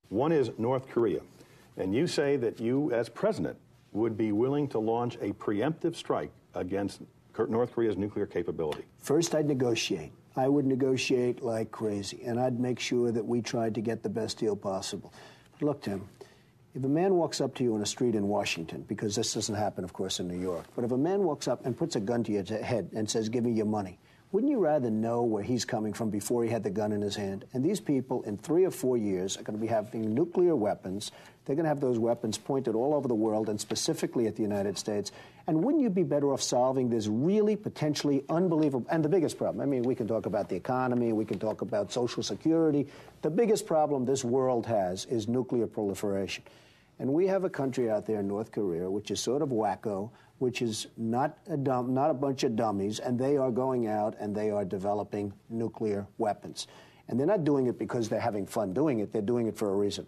One is North Korea. And you say that you, as president, would be willing to launch a preemptive strike against North Korea's nuclear capability. First, I'd negotiate. I would negotiate like crazy, and I'd make sure that we tried to get the best deal possible. But look, Tim, if a man walks up to you on a street in Washington, because this doesn't happen, of course, in New York, but if a man walks up and puts a gun to your head and says, give me your money, wouldn't you rather know where he's coming from before he had the gun in his hand? And these people, in 3 or 4 years, are going to be having nuclear weapons. They're going to have those weapons pointed all over the world, and specifically at the United States. And wouldn't you be better off solving this really potentially unbelievable, and the biggest problem, I mean, we can talk about the economy, we can talk about Social Security. The biggest problem this world has is nuclear proliferation. And we have a country out there in North Korea, which is sort of wacko, which is not a bunch of dummies, and they are going out and they are developing nuclear weapons. And they're not doing it because they're having fun doing it, they're doing it for a reason.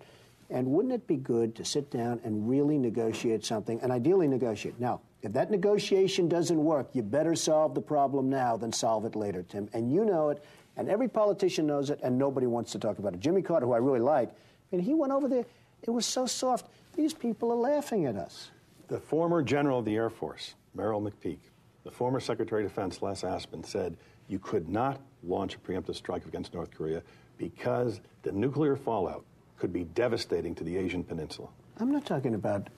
And wouldn't it be good to sit down and really negotiate something, and ideally negotiate? Now, if that negotiation doesn't work, you better solve the problem now than solve it later, Tim. And you know it, and every politician knows it, and nobody wants to talk about it. Jimmy Carter, who I really like, and he went over there, it was so soft. These people are laughing at us. The former general of the Air Force, Merrill McPeak, the former Secretary of Defense, Les Aspin, said you could not launch a preemptive strike against North Korea because the nuclear fallout could be devastating to the Asian Peninsula. I'm not talking about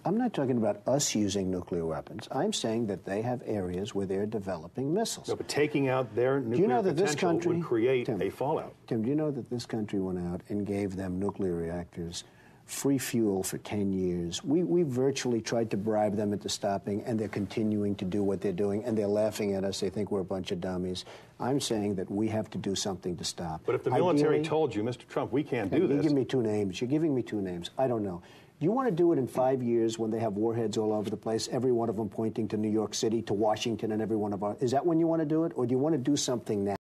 us using nuclear weapons. I'm saying that they have areas where they're developing missiles. No, but taking out their nuclear potential would create a fallout. Tim, do you know that this country went out and gave them nuclear reactors, free fuel for 10 years? We virtually tried to bribe them into stopping, and they're continuing to do what they're doing, and they're laughing at us. They think we're a bunch of dummies. I'm saying that we have to do something to stop. But if the military told you, Mr. Trump, we can't do this. You give me 2 names. You're giving me 2 names. I don't know. Do you want to do it in 5 years when they have warheads all over the place, every one of them pointing to New York City, to Washington, and every one of our... Is that when you want to do it? Or do you want to do something now?